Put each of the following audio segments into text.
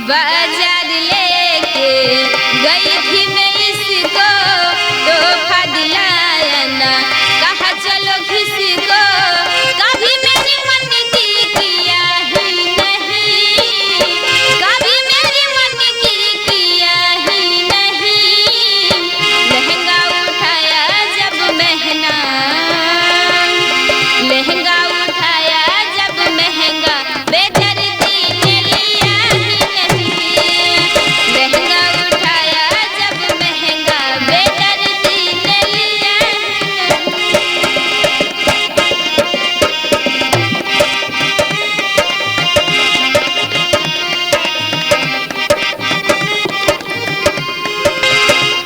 बाजार लेके गई थी मैं इसको, तोहफा दिलाया ना, कहा चलो किसको, कभी मेरे मन की किया ही नहीं, कभी मेरे मन की किया ही नहीं। लहंगा उठाया जब महंगा, लहंगा उठाया जब महंगा, बेदर्दी ने लिया ही नहीं। लहंगा उठाया जब महंगा, बेदर्दी ने लिया ही नहीं।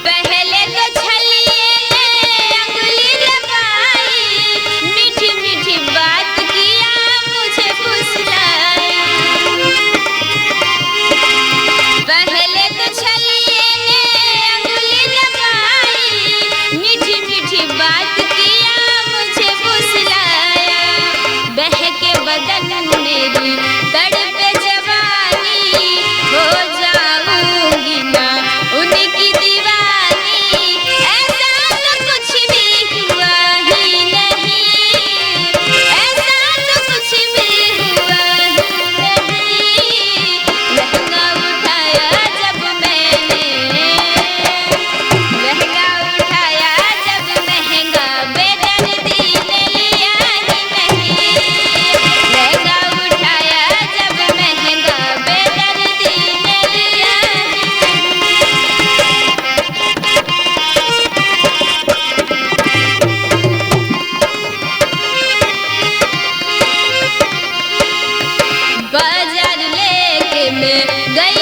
पहले तो छलिए ने अंगुली लगाई, मीठी मीठी बात किया मुझे फुसलाया। पहले तो छलिए ने अंगुली लगाई, मीठी मीठी बात किया मुझे फुसलाया। बहके बदन मेरी तड़पे जवानी, हो जाऊंगी ना उनकी दीवानी। ऐसा तो कुछ भी हुआ ही नहीं, ऐसा तो कुछ भी हुआ ही नहीं। लहंगा उठाया जब मैंने, लहंगा उठाया जब महंगा, बेदर्दी ने लिया ही नहीं। लहंगा उठाया जब महंगा, बेदर्दी ने लिया ही नहीं। बाजार लेके मैं गई